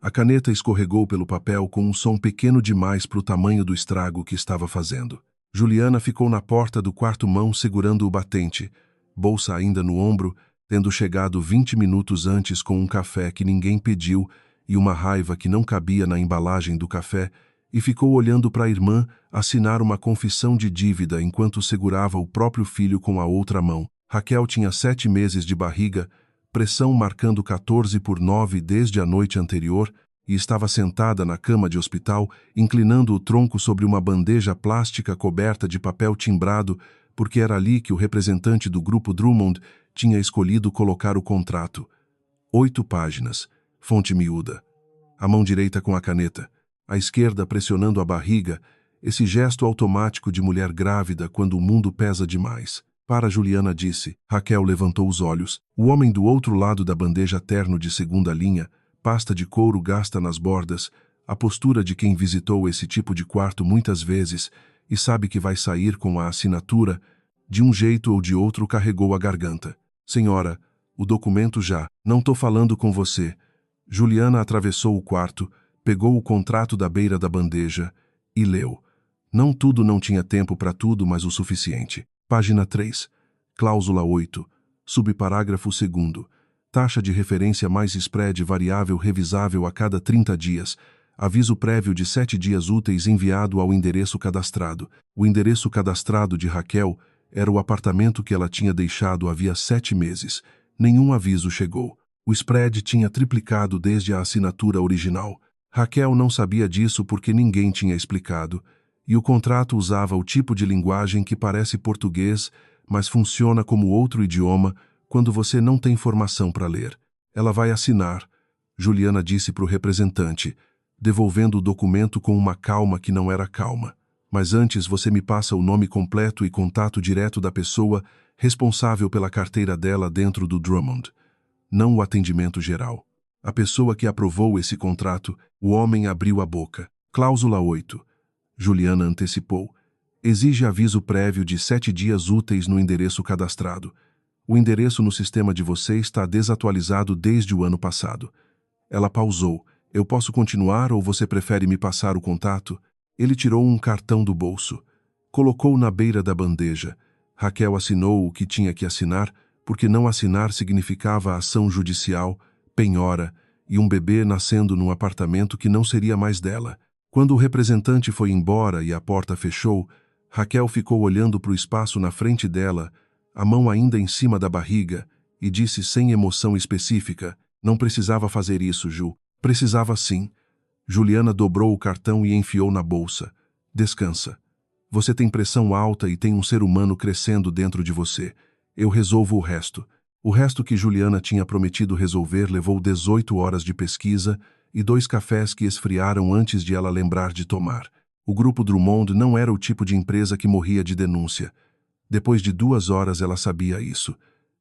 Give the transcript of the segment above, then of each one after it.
A caneta escorregou pelo papel com um som pequeno demais para o tamanho do estrago que estava fazendo. Juliana ficou na porta do quarto mão segurando o batente, bolsa ainda no ombro, tendo chegado 20 minutos antes com um café que ninguém pediu e uma raiva que não cabia na embalagem do café, e ficou olhando para a irmã assinar uma confissão de dívida enquanto segurava o próprio filho com a outra mão. Raquel tinha 7 meses de barriga, pressão marcando 14/9 desde a noite anterior, e estava sentada na cama de hospital, inclinando o tronco sobre uma bandeja plástica coberta de papel timbrado, porque era ali que o representante do grupo Drummond tinha escolhido colocar o contrato. 8 páginas, fonte miúda. A mão direita com a caneta, a esquerda pressionando a barriga, esse gesto automático de mulher grávida quando o mundo pesa demais. Para, Juliana disse. Raquel levantou os olhos. O homem do outro lado da bandeja terno de segunda linha, pasta de couro gasta nas bordas, a postura de quem visitou esse tipo de quarto muitas vezes e sabe que vai sair com a assinatura, de um jeito ou de outro carregou a garganta. Senhora, o documento já. Não tô falando com você. Juliana atravessou o quarto, pegou o contrato da beira da bandeja e leu. Não tinha tempo para tudo, mas o suficiente. Página 3. Cláusula 8. Subparágrafo 2º. Taxa de referência mais spread variável revisável a cada 30 dias. Aviso prévio de 7 dias úteis enviado ao endereço cadastrado. O endereço cadastrado de Raquel era o apartamento que ela tinha deixado havia 7 meses. Nenhum aviso chegou. O spread tinha triplicado desde a assinatura original. Raquel não sabia disso porque ninguém tinha explicado. E o contrato usava o tipo de linguagem que parece português, mas funciona como outro idioma quando você não tem formação para ler. Ela vai assinar, Juliana disse para o representante, devolvendo o documento com uma calma que não era calma. Mas antes você me passa o nome completo e contato direto da pessoa responsável pela carteira dela dentro do Drummond. Não o atendimento geral. A pessoa que aprovou esse contrato, o homem abriu a boca. Cláusula 8. Juliana antecipou. Exige aviso prévio de 7 dias úteis no endereço cadastrado. O endereço no sistema de você está desatualizado desde o ano passado. Ela pausou. Eu posso continuar ou você prefere me passar o contato? Ele tirou um cartão do bolso. Colocou na beira da bandeja. Raquel assinou o que tinha que assinar, porque não assinar significava ação judicial, penhora e um bebê nascendo num apartamento que não seria mais dela. Quando o representante foi embora e a porta fechou, Raquel ficou olhando para o espaço na frente dela, a mão ainda em cima da barriga, e disse sem emoção específica, não precisava fazer isso, Ju. Precisava sim. Juliana dobrou o cartão e enfiou na bolsa. Descansa. Você tem pressão alta e tem um ser humano crescendo dentro de você. Eu resolvo o resto. O resto que Juliana tinha prometido resolver levou 18 horas de pesquisa e 2 cafés que esfriaram antes de ela lembrar de tomar. O grupo Drummond não era o tipo de empresa que morria de denúncia. Depois de 2 horas ela sabia isso.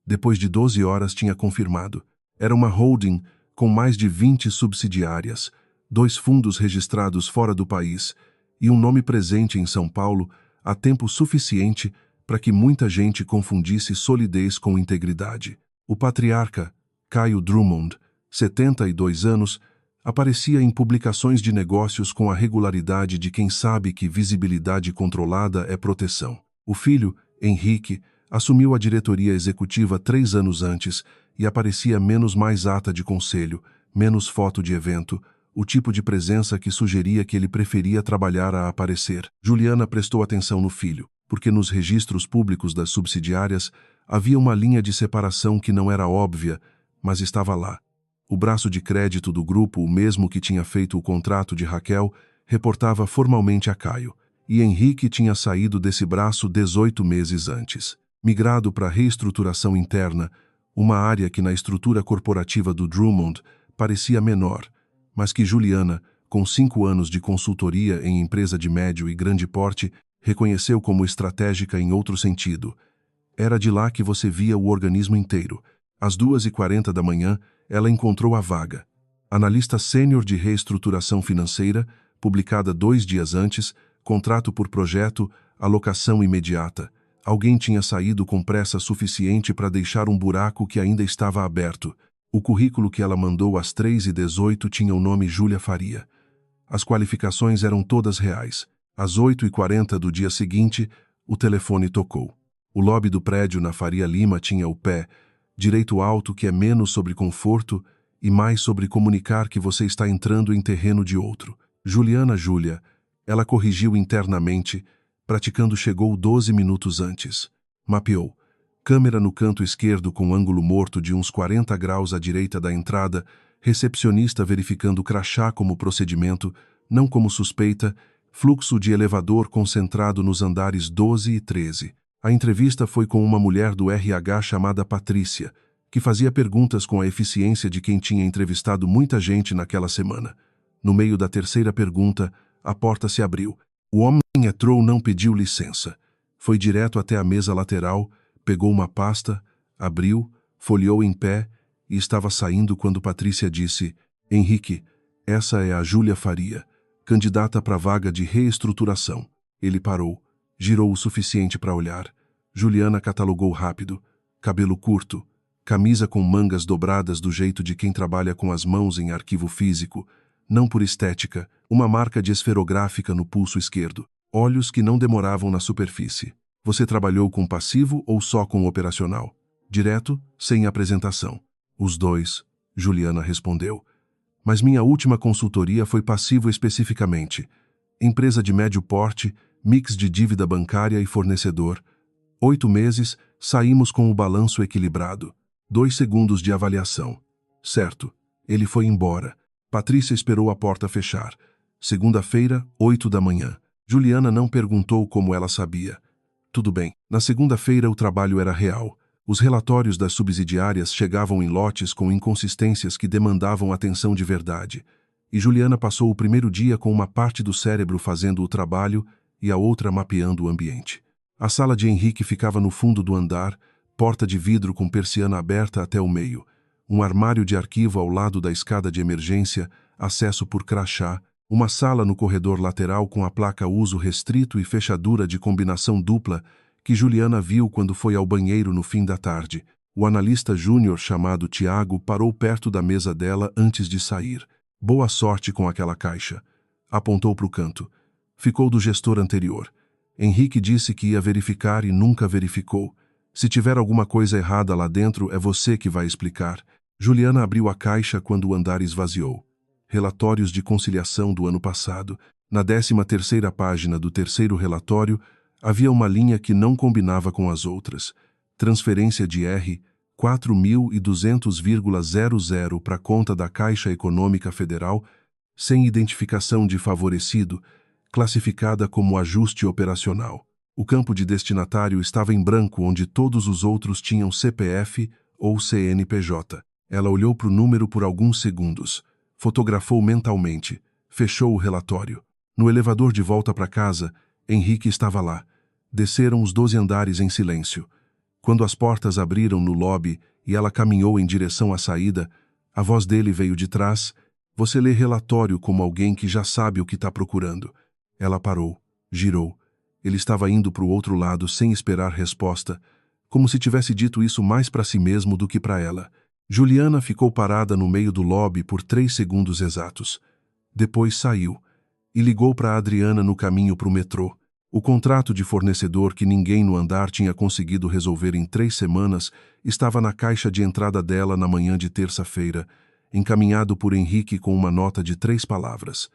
Depois de 12 horas tinha confirmado. Era uma holding com mais de 20 subsidiárias, 2 fundos registrados fora do país e um nome presente em São Paulo há tempo suficiente para que muita gente confundisse solidez com integridade. O patriarca, Caio Drummond, 72 anos, aparecia em publicações de negócios com a regularidade de quem sabe que visibilidade controlada é proteção. O filho, Henrique, assumiu a diretoria executiva 3 anos antes e aparecia menos mais ata de conselho, menos foto de evento, o tipo de presença que sugeria que ele preferia trabalhar a aparecer. Juliana prestou atenção no filho, porque nos registros públicos das subsidiárias havia uma linha de separação que não era óbvia, mas estava lá. O braço de crédito do grupo, o mesmo que tinha feito o contrato de Raquel, reportava formalmente a Caio, e Henrique tinha saído desse braço 18 meses antes. Migrado para reestruturação interna, uma área que na estrutura corporativa do Drummond parecia menor, mas que Juliana, com 5 anos de consultoria em empresa de médio e grande porte, reconheceu como estratégica em outro sentido. Era de lá que você via o organismo inteiro. Às 2h40 da manhã, ela encontrou a vaga. Analista sênior de reestruturação financeira, publicada 2 dias antes, contrato por projeto, alocação imediata. Alguém tinha saído com pressa suficiente para deixar um buraco que ainda estava aberto. O currículo que ela mandou às 3h18 tinha o nome Júlia Faria. As qualificações eram todas reais. Às 8h40 do dia seguinte, o telefone tocou. O lobby do prédio na Faria Lima tinha o pé direito alto, que é menos sobre conforto e mais sobre comunicar que você está entrando em terreno de outro. Juliana Júlia, ela corrigiu internamente, praticando chegou 12 minutos antes. Mapeou. Câmera no canto esquerdo com ângulo morto de uns 40 graus à direita da entrada, recepcionista verificando crachá como procedimento, não como suspeita, fluxo de elevador concentrado nos andares 12 e 13. A entrevista foi com uma mulher do RH chamada Patrícia, que fazia perguntas com a eficiência de quem tinha entrevistado muita gente naquela semana. No meio da terceira pergunta, a porta se abriu. O homem entrou, não pediu licença. Foi direto até a mesa lateral, pegou uma pasta, abriu, folheou em pé e estava saindo quando Patrícia disse: Henrique, essa é a Júlia Faria, candidata para a vaga de reestruturação. Ele parou, girou o suficiente para olhar. Juliana catalogou rápido. Cabelo curto, camisa com mangas dobradas do jeito de quem trabalha com as mãos em arquivo físico, não por estética, uma marca de esferográfica no pulso esquerdo. Olhos que não demoravam na superfície. Você trabalhou com passivo ou só com operacional? Direto, sem apresentação. Os dois, Juliana respondeu. Mas minha última consultoria foi passivo especificamente. Empresa de médio porte, mix de dívida bancária e fornecedor. 8 meses, saímos com o balanço equilibrado. 2 segundos de avaliação. Certo. Ele foi embora. Patrícia esperou a porta fechar. Segunda-feira, 8 da manhã. Juliana não perguntou como ela sabia. Tudo bem. Na segunda-feira o trabalho era real. Os relatórios das subsidiárias chegavam em lotes com inconsistências que demandavam atenção de verdade. E Juliana passou o primeiro dia com uma parte do cérebro fazendo o trabalho e a outra mapeando o ambiente. A sala de Henrique ficava no fundo do andar, porta de vidro com persiana aberta até o meio, um armário de arquivo ao lado da escada de emergência, acesso por crachá, uma sala no corredor lateral com a placa uso restrito e fechadura de combinação dupla que Juliana viu quando foi ao banheiro no fim da tarde. O analista júnior chamado Tiago parou perto da mesa dela antes de sair. Boa sorte com aquela caixa. Apontou para o canto. Ficou do gestor anterior. Henrique disse que ia verificar e nunca verificou. Se tiver alguma coisa errada lá dentro, é você que vai explicar. Juliana abriu a caixa quando o andar esvaziou. Relatórios de conciliação do ano passado. Na 13ª página do terceiro relatório, havia uma linha que não combinava com as outras. Transferência de R$ 4.200,00 para a conta da Caixa Econômica Federal, sem identificação de favorecido, classificada como ajuste operacional. O campo de destinatário estava em branco, onde todos os outros tinham CPF ou CNPJ. Ela olhou para o número por alguns segundos, fotografou mentalmente, fechou o relatório. No elevador de volta para casa, Henrique estava lá. Desceram os 12 andares em silêncio. Quando as portas abriram no lobby e ela caminhou em direção à saída, a voz dele veio de trás. Você lê relatório como alguém que já sabe o que está procurando. Ela parou, girou. Ele estava indo para o outro lado sem esperar resposta, como se tivesse dito isso mais para si mesmo do que para ela. Juliana ficou parada no meio do lobby por 3 segundos exatos. Depois saiu e ligou para Adriana no caminho para o metrô. O contrato de fornecedor que ninguém no andar tinha conseguido resolver em 3 semanas estava na caixa de entrada dela na manhã de terça-feira, encaminhado por Henrique com uma nota de 3 palavras.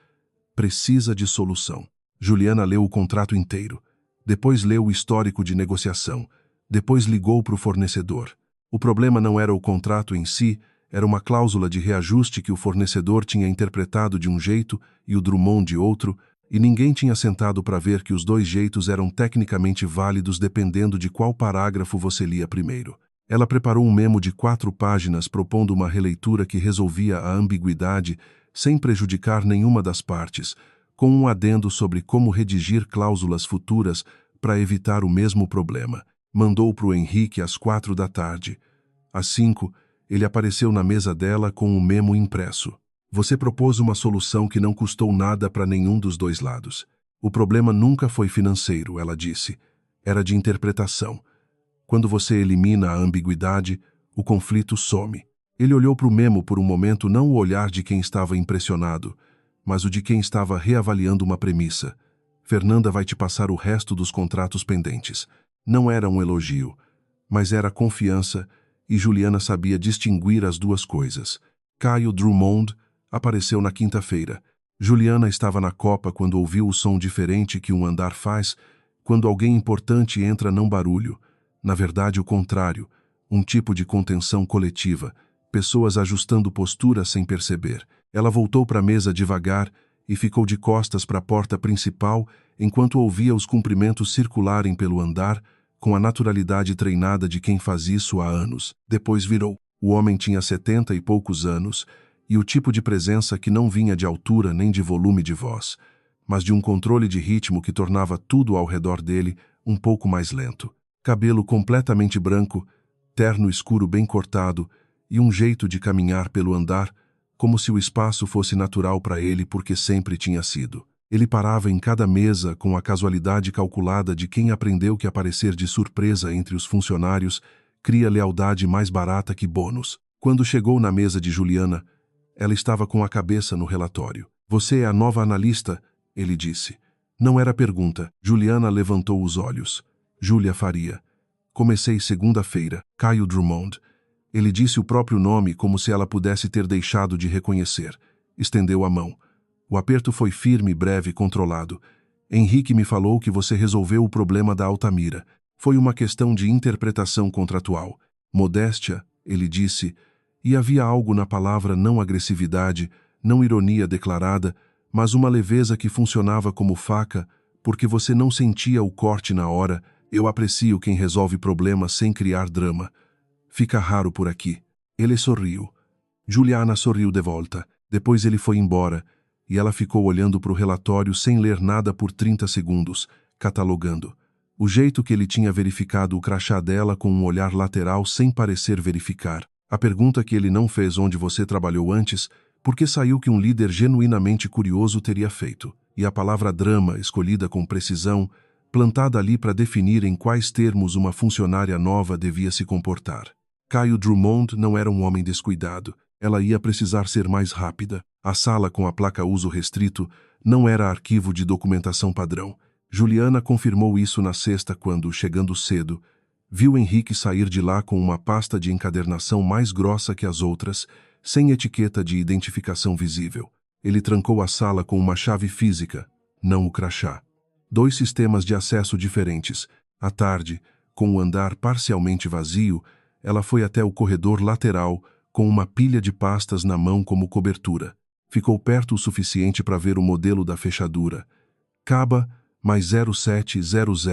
Precisa de solução. Juliana leu o contrato inteiro. Depois leu o histórico de negociação. Depois ligou para o fornecedor. O problema não era o contrato em si, era uma cláusula de reajuste que o fornecedor tinha interpretado de um jeito e o Drummond de outro, e ninguém tinha sentado para ver que os 2 jeitos eram tecnicamente válidos dependendo de qual parágrafo você lia primeiro. Ela preparou um memo de 4 páginas propondo uma releitura que resolvia a ambiguidade sem prejudicar nenhuma das partes, com um adendo sobre como redigir cláusulas futuras para evitar o mesmo problema. Mandou para o Henrique às 4 da tarde. Às 5, ele apareceu na mesa dela com o memo impresso. Você propôs uma solução que não custou nada para nenhum dos 2 lados. O problema nunca foi financeiro, ela disse. Era de interpretação. Quando você elimina a ambiguidade, o conflito some. Ele olhou para o memo por um momento, não o olhar de quem estava impressionado, mas o de quem estava reavaliando uma premissa. Fernanda vai te passar o resto dos contratos pendentes. Não era um elogio, mas era confiança, e Juliana sabia distinguir as duas coisas. Caio Drummond apareceu na quinta-feira. Juliana estava na copa quando ouviu o som diferente que um andar faz quando alguém importante entra num barulho. Na verdade, o contrário, um tipo de contenção coletiva, pessoas ajustando postura sem perceber. Ela voltou para a mesa devagar e ficou de costas para a porta principal enquanto ouvia os cumprimentos circularem pelo andar com a naturalidade treinada de quem faz isso há anos. Depois virou. O homem tinha 70 e poucos anos e o tipo de presença que não vinha de altura nem de volume de voz, mas de um controle de ritmo que tornava tudo ao redor dele um pouco mais lento. Cabelo completamente branco, terno escuro bem cortado e um jeito de caminhar pelo andar como se o espaço fosse natural para ele porque sempre tinha sido. Ele parava em cada mesa com a casualidade calculada de quem aprendeu que aparecer de surpresa entre os funcionários cria lealdade mais barata que bônus. Quando chegou na mesa de Juliana, ela estava com a cabeça no relatório. Você é a nova analista? Ele disse. Não era pergunta. Juliana levantou os olhos. Júlia Faria. Comecei segunda-feira. Caio Drummond. Ele disse o próprio nome como se ela pudesse ter deixado de reconhecer. Estendeu a mão. O aperto foi firme, breve e controlado. Henrique me falou que você resolveu o problema da Altamira. Foi uma questão de interpretação contratual. Modéstia, ele disse, e havia algo na palavra, não agressividade, não ironia declarada, mas uma leveza que funcionava como faca, porque você não sentia o corte na hora. Eu aprecio quem resolve problemas sem criar drama. Fica raro por aqui. Ele sorriu. Juliana sorriu de volta. Depois ele foi embora, e ela ficou olhando para o relatório sem ler nada por 30 segundos, catalogando. O jeito que ele tinha verificado o crachá dela com um olhar lateral sem parecer verificar. A pergunta que ele não fez onde você trabalhou antes, porque saiu que um líder genuinamente curioso teria feito. E a palavra drama, escolhida com precisão, plantada ali para definir em quais termos uma funcionária nova devia se comportar. Caio Drummond não era um homem descuidado. Ela ia precisar ser mais rápida. A sala com a placa uso restrito não era arquivo de documentação padrão. Juliana confirmou isso na sexta quando, chegando cedo, viu Henrique sair de lá com uma pasta de encadernação mais grossa que as outras, sem etiqueta de identificação visível. Ele trancou a sala com uma chave física, não o crachá. 2 sistemas de acesso diferentes. À tarde, com o andar parcialmente vazio, ela foi até o corredor lateral, com uma pilha de pastas na mão como cobertura. Ficou perto o suficiente para ver o modelo da fechadura. Caba mais 0700,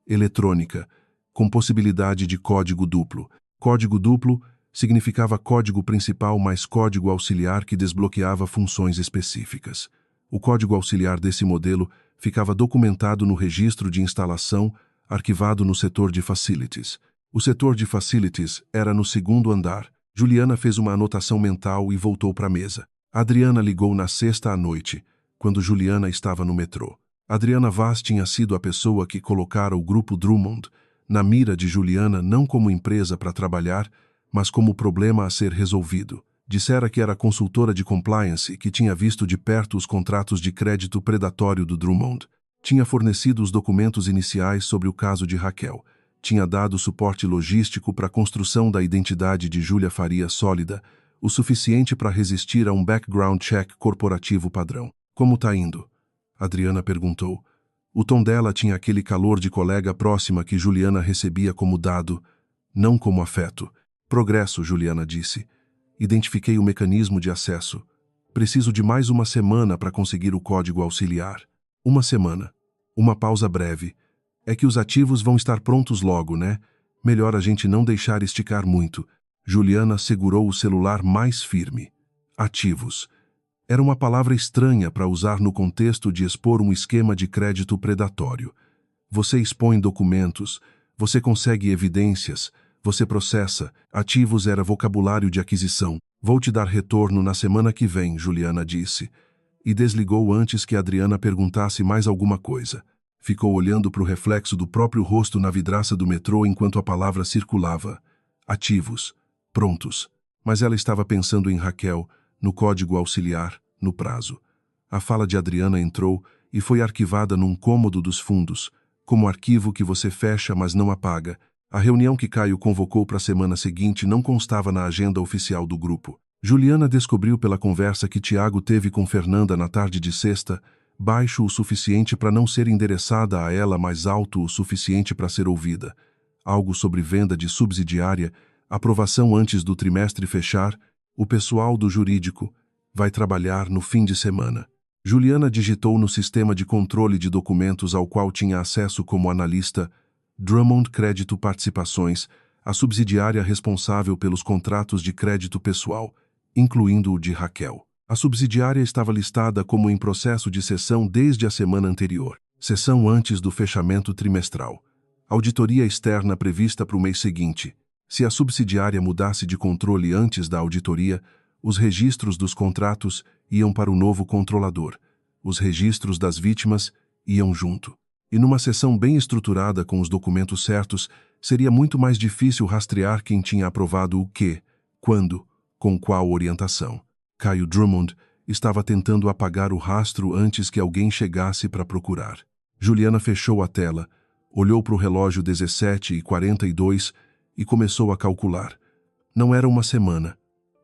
eletrônica, com possibilidade de código duplo. Código duplo significava código principal mais código auxiliar que desbloqueava funções específicas. O código auxiliar desse modelo ficava documentado no registro de instalação, arquivado no setor de Facilities. O setor de Facilities era no 2º andar. Juliana fez uma anotação mental e voltou para a mesa. Adriana ligou na sexta à noite, quando Juliana estava no metrô. Adriana Vaz tinha sido a pessoa que colocara o grupo Drummond na mira de Juliana não como empresa para trabalhar, mas como problema a ser resolvido. Dissera que era consultora de compliance que tinha visto de perto os contratos de crédito predatório do Drummond. Tinha fornecido os documentos iniciais sobre o caso de Raquel. Tinha dado suporte logístico para a construção da identidade de Júlia Faria sólida, o suficiente para resistir a um background check corporativo padrão. Como tá indo? Adriana perguntou. O tom dela tinha aquele calor de colega próxima que Juliana recebia como dado, não como afeto. Progresso, Juliana disse. Identifiquei o mecanismo de acesso. Preciso de mais uma semana para conseguir o código auxiliar. Uma semana. Uma pausa breve. É que os ativos vão estar prontos logo, né? Melhor a gente não deixar esticar muito. Juliana segurou o celular mais firme. Ativos. Era uma palavra estranha para usar no contexto de expor um esquema de crédito predatório. Você expõe documentos, você consegue evidências, você processa. Ativos era vocabulário de aquisição. Vou te dar retorno na semana que vem, Juliana disse. E desligou antes que Adriana perguntasse mais alguma coisa. Ficou olhando para o reflexo do próprio rosto na vidraça do metrô enquanto a palavra circulava. Ativos. Prontos. Mas ela estava pensando em Raquel, no código auxiliar, no prazo. A fala de Adriana entrou e foi arquivada num cômodo dos fundos, como arquivo que você fecha, mas não apaga. A reunião que Caio convocou para a semana seguinte não constava na agenda oficial do grupo. Juliana descobriu pela conversa que Tiago teve com Fernanda na tarde de sexta, baixo o suficiente para não ser endereçada a ela, mas alto o suficiente para ser ouvida. Algo sobre venda de subsidiária, aprovação antes do trimestre fechar, o pessoal do jurídico vai trabalhar no fim de semana. Juliana digitou no sistema de controle de documentos ao qual tinha acesso como analista Drummond Crédito Participações, a subsidiária responsável pelos contratos de crédito pessoal, incluindo o de Raquel. A subsidiária estava listada como em processo de cessão desde a semana anterior, cessão antes do fechamento trimestral. Auditoria externa prevista para o mês seguinte. Se a subsidiária mudasse de controle antes da auditoria, os registros dos contratos iam para o novo controlador. Os registros das vítimas iam junto. E numa sessão bem estruturada com os documentos certos, seria muito mais difícil rastrear quem tinha aprovado o quê, quando, com qual orientação. Caio Drummond estava tentando apagar o rastro antes que alguém chegasse para procurar. Juliana fechou a tela, olhou para o relógio 17h42 e começou a calcular. Não era uma semana.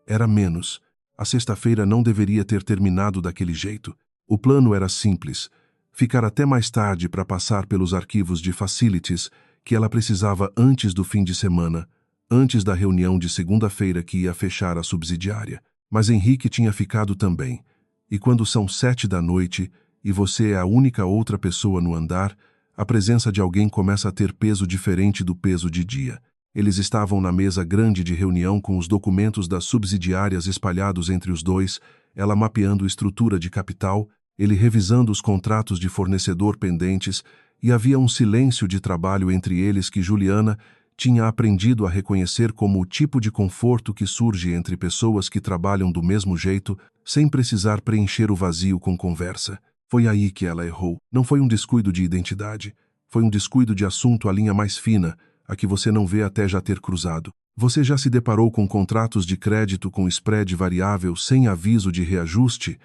Era menos. A sexta-feira não deveria ter terminado daquele jeito. O plano era simples. Ficar até mais tarde para passar pelos arquivos de facilities que ela precisava antes do fim de semana, antes da reunião de segunda-feira que ia fechar a subsidiária. Mas Henrique tinha ficado também. E quando são 7 da noite e você é a única outra pessoa no andar, a presença de alguém começa a ter peso diferente do peso de dia. Eles estavam na mesa grande de reunião com os documentos das subsidiárias espalhados entre os dois, ela mapeando estrutura de capital, ele revisando os contratos de fornecedor pendentes, e havia um silêncio de trabalho entre eles que Juliana tinha aprendido a reconhecer como o tipo de conforto que surge entre pessoas que trabalham do mesmo jeito, sem precisar preencher o vazio com conversa. Foi aí que ela errou. Não foi um descuido de identidade. Foi um descuido de assunto à linha mais fina, a que você não vê até já ter cruzado. Você já se deparou com contratos de crédito com spread variável sem aviso de reajuste?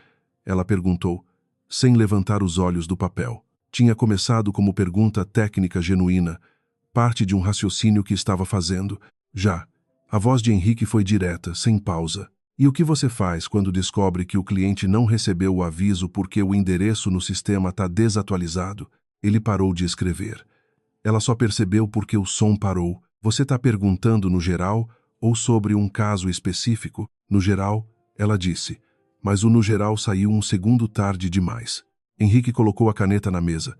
Ela perguntou, sem levantar os olhos do papel. Tinha começado como pergunta técnica genuína, parte de um raciocínio que estava fazendo. Já. A voz de Henrique foi direta, sem pausa. E o que você faz quando descobre que o cliente não recebeu o aviso porque o endereço no sistema está desatualizado? Ele parou de escrever. Ela só percebeu porque o som parou. Você está perguntando no geral ou sobre um caso específico? No geral, ela disse. Mas o no geral saiu um segundo tarde demais. Henrique colocou a caneta na mesa.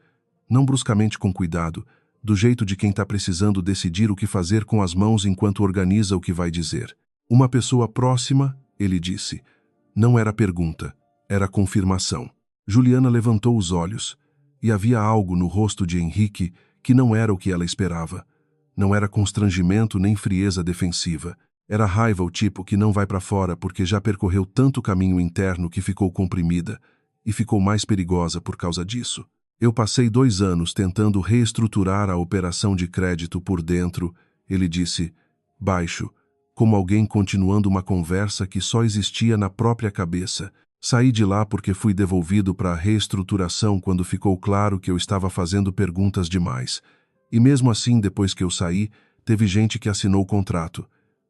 Não bruscamente, com cuidado, do jeito de quem está precisando decidir o que fazer com as mãos enquanto organiza o que vai dizer. Uma pessoa próxima, ele disse. Não era pergunta, era confirmação. Juliana levantou os olhos, e havia algo no rosto de Henrique que não era o que ela esperava. Não era constrangimento nem frieza defensiva. Era raiva, o tipo que não vai para fora porque já percorreu tanto caminho interno que ficou comprimida, e ficou mais perigosa por causa disso. Eu passei 2 anos tentando reestruturar a operação de crédito por dentro, ele disse, baixo, como alguém continuando uma conversa que só existia na própria cabeça. Saí de lá porque fui devolvido para a reestruturação quando ficou claro que eu estava fazendo perguntas demais. E mesmo assim, depois que eu saí, teve gente que assinou o contrato.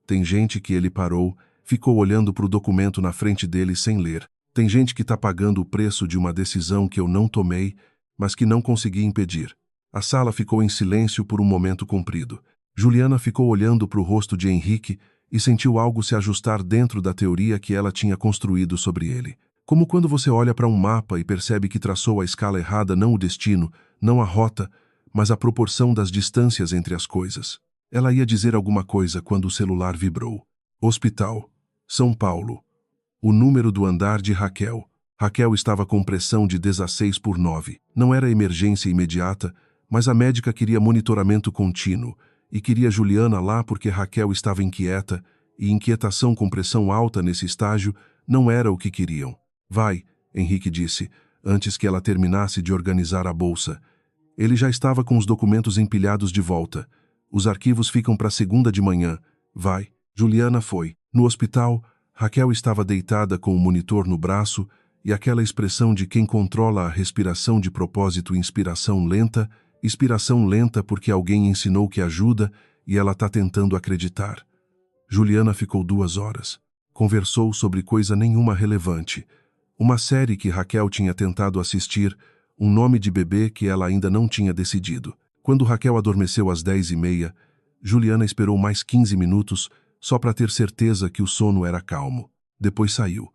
Tem gente que ele parou, ficou olhando para o documento na frente dele sem ler. Tem gente que está pagando o preço de uma decisão que eu não tomei, mas que não consegui impedir. A sala ficou em silêncio por um momento comprido. Juliana ficou olhando para o rosto de Henrique e sentiu algo se ajustar dentro da teoria que ela tinha construído sobre ele. Como quando você olha para um mapa e percebe que traçou a escala errada, não o destino, não a rota, mas a proporção das distâncias entre as coisas. Ela ia dizer alguma coisa quando o celular vibrou. Hospital. São Paulo. O número do andar de Raquel. Raquel estava com pressão de 16/9. Não era emergência imediata, mas a médica queria monitoramento contínuo e queria Juliana lá porque Raquel estava inquieta, e inquietação com pressão alta nesse estágio não era o que queriam. Vai, Henrique disse, antes que ela terminasse de organizar a bolsa. Ele já estava com os documentos empilhados de volta. Os arquivos ficam para segunda de manhã. Vai. Juliana foi. No hospital, Raquel estava deitada com o monitor no braço e aquela expressão de quem controla a respiração de propósito, inspiração lenta porque alguém ensinou que ajuda e ela está tentando acreditar. Juliana ficou 2 horas. Conversou sobre coisa nenhuma relevante. Uma série que Raquel tinha tentado assistir, um nome de bebê que ela ainda não tinha decidido. Quando Raquel adormeceu às 10h30, Juliana esperou mais 15 minutos só para ter certeza que o sono era calmo. Depois saiu.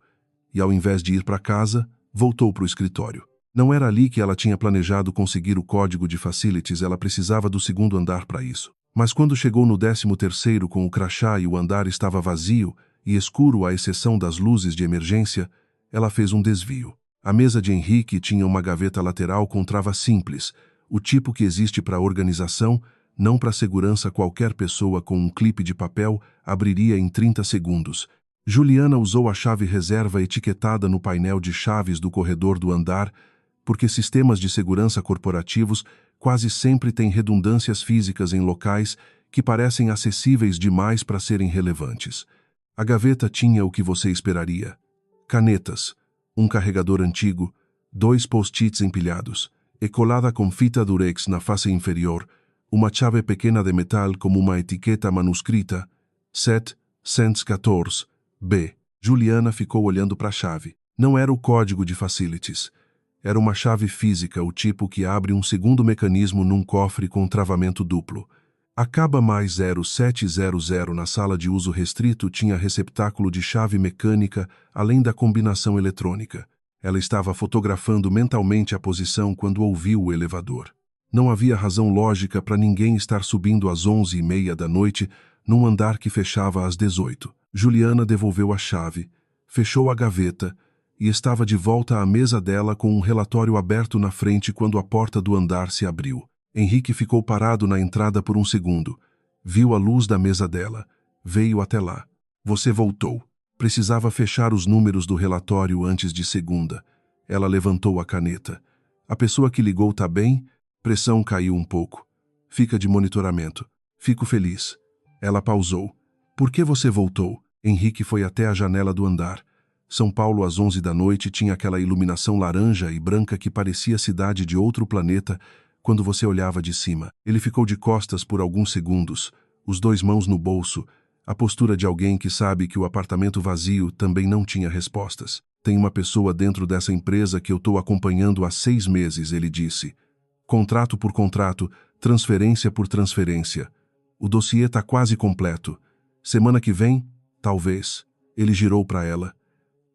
E ao invés de ir para casa, voltou para o escritório. Não era ali que ela tinha planejado conseguir o código de facilities, ela precisava do 2º andar para isso. Mas quando chegou no 13º com o crachá e o andar estava vazio e escuro à exceção das luzes de emergência, ela fez um desvio. A mesa de Henrique tinha uma gaveta lateral com trava simples, o tipo que existe para organização, não para segurança. Qualquer pessoa com um clipe de papel abriria em 30 segundos. Juliana usou a chave reserva etiquetada no painel de chaves do corredor do andar, porque sistemas de segurança corporativos quase sempre têm redundâncias físicas em locais que parecem acessíveis demais para serem relevantes. A gaveta tinha o que você esperaria: canetas, um carregador antigo, 2 post-its empilhados, e colada com fita durex na face inferior, uma chave pequena de metal como uma etiqueta manuscrita, 714B. Juliana ficou olhando para a chave. Não era o código de facilities. Era uma chave física, o tipo que abre um segundo mecanismo num cofre com travamento duplo. A caba mais 0700 na sala de uso restrito tinha receptáculo de chave mecânica, além da combinação eletrônica. Ela estava fotografando mentalmente a posição quando ouviu o elevador. Não havia razão lógica para ninguém estar subindo às 11h30 da noite num andar que fechava às 18h. Juliana devolveu a chave, fechou a gaveta e estava de volta à mesa dela com um relatório aberto na frente quando a porta do andar se abriu. Henrique ficou parado na entrada por um segundo. Viu a luz da mesa dela. Veio até lá. Você voltou. Precisava fechar os números do relatório antes de segunda. Ela levantou a caneta. A pessoa que ligou tá bem? Pressão caiu um pouco. Fica de monitoramento. Fico feliz. Ela pausou. Por que você voltou? Henrique foi até a janela do andar. São Paulo às 11 da noite tinha aquela iluminação laranja e branca que parecia cidade de outro planeta quando você olhava de cima. Ele ficou de costas por alguns segundos, os 2 mãos no bolso, a postura de alguém que sabe que o apartamento vazio também não tinha respostas. Tem uma pessoa dentro dessa empresa que eu estou acompanhando há 6 meses, ele disse. Contrato por contrato, transferência por transferência. O dossiê está quase completo. Semana que vem, talvez. Ele girou para ela.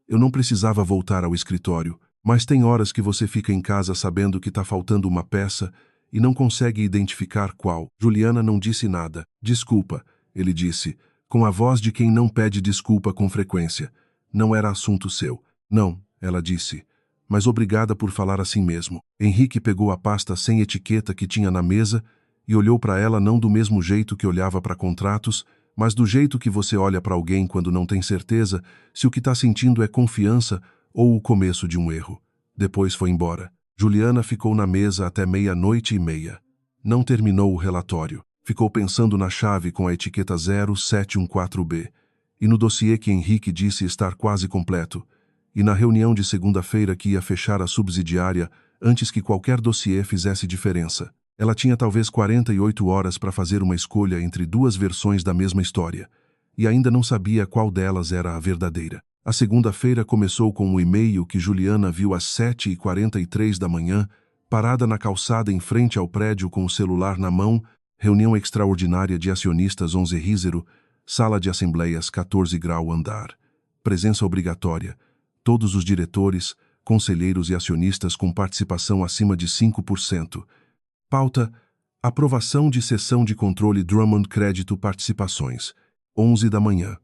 Eu não precisava voltar ao escritório, mas tem horas que você fica em casa sabendo que está faltando uma peça e não consegue identificar qual. Juliana não disse nada. Desculpa, ele disse, com a voz de quem não pede desculpa com frequência. Não era assunto seu. Não, ela disse. Mas obrigada por falar assim mesmo. Henrique pegou a pasta sem etiqueta que tinha na mesa e olhou para ela não do mesmo jeito que olhava para contratos, mas do jeito que você olha para alguém quando não tem certeza se o que está sentindo é confiança ou o começo de um erro. Depois foi embora. Juliana ficou na mesa até 00:30. Não terminou o relatório. Ficou pensando na chave com a etiqueta 0714B e no dossiê que Henrique disse estar quase completo, e na reunião de segunda-feira que ia fechar a subsidiária antes que qualquer dossiê fizesse diferença. Ela tinha talvez 48 horas para fazer uma escolha entre 2 versões da mesma história, e ainda não sabia qual delas era a verdadeira. A segunda-feira começou com um e-mail que Juliana viu às 7h43 da manhã, parada na calçada em frente ao prédio com o celular na mão, reunião extraordinária de acionistas 11 Rízero, sala de assembleias 14 grau andar. Presença obrigatória. Todos os diretores, conselheiros e acionistas com participação acima de 5%. Pauta: aprovação de sessão de controle Drummond Crédito Participações. 11 da manhã.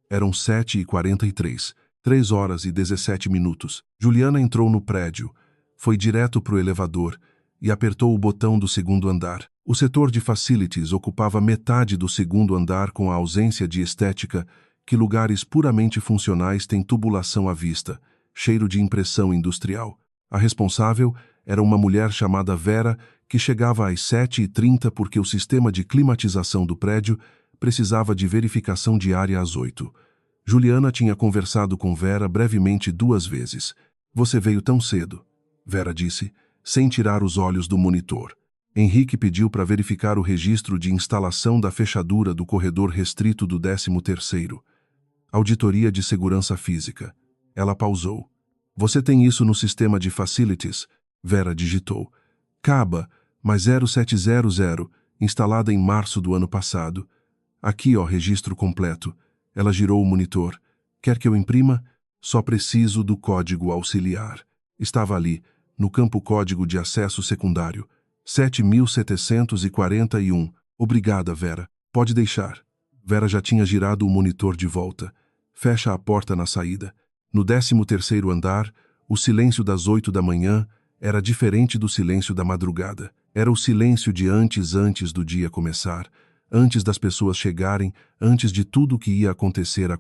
Eram 7h43, 3 horas e 17 minutos. Juliana entrou no prédio, foi direto para o elevador e apertou o botão do 2º andar. O setor de facilities ocupava metade do 2º andar com a ausência de estética que lugares puramente funcionais têm tubulação à vista, cheiro de impressão industrial. A responsável era uma mulher chamada Vera, que chegava às 7h30 porque o sistema de climatização do prédio precisava de verificação diária às 8h. Juliana tinha conversado com Vera brevemente 2 vezes. Você veio tão cedo, Vera disse, sem tirar os olhos do monitor. Henrique pediu para verificar o registro de instalação da fechadura do corredor restrito do 13º. Auditoria de segurança física. Ela pausou. Você tem isso no sistema de facilities? Vera digitou. Caba, mas 0700, instalada em março do ano passado. Aqui, registro completo. Ela girou o monitor. Quer que eu imprima? Só preciso do código auxiliar. Estava ali, no campo código de acesso secundário. 7741. Obrigada, Vera. Pode deixar. Vera já tinha girado o monitor de volta. Fecha a porta na saída. No 13º andar, o silêncio das 8 da manhã era diferente do silêncio da madrugada. Era o silêncio de antes do dia começar, antes das pessoas chegarem, antes de tudo o que ia acontecer.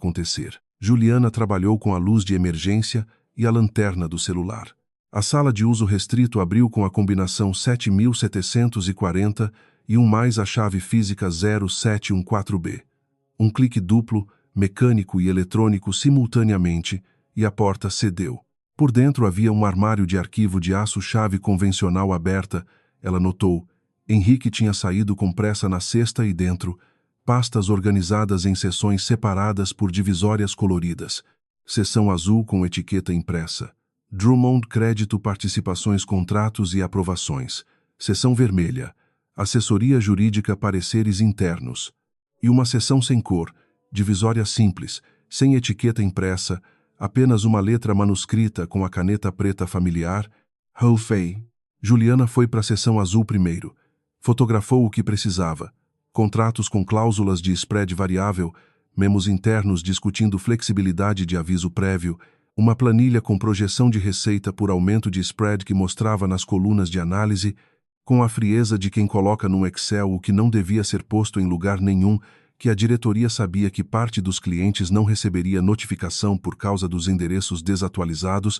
Juliana trabalhou com a luz de emergência e a lanterna do celular. A sala de uso restrito abriu com a combinação 7740 e mais a chave física 0714B. Um clique duplo, mecânico e eletrônico simultaneamente, e a porta cedeu. Por dentro havia um armário de arquivo de aço-chave convencional aberta. Ela notou. Henrique tinha saído com pressa na cesta e dentro, pastas organizadas em seções separadas por divisórias coloridas. Seção azul com etiqueta impressa. Drummond Crédito Participações Contratos e Aprovações. Seção vermelha. Assessoria Jurídica Pareceres Internos. E uma seção sem cor, divisória simples, sem etiqueta impressa, apenas uma letra manuscrita com a caneta preta familiar, Hou-Fei. Juliana foi para a seção azul primeiro. Fotografou o que precisava. Contratos com cláusulas de spread variável, memos internos discutindo flexibilidade de aviso prévio, uma planilha com projeção de receita por aumento de spread que mostrava nas colunas de análise, com a frieza de quem coloca num Excel o que não devia ser posto em lugar nenhum, que a diretoria sabia que parte dos clientes não receberia notificação por causa dos endereços desatualizados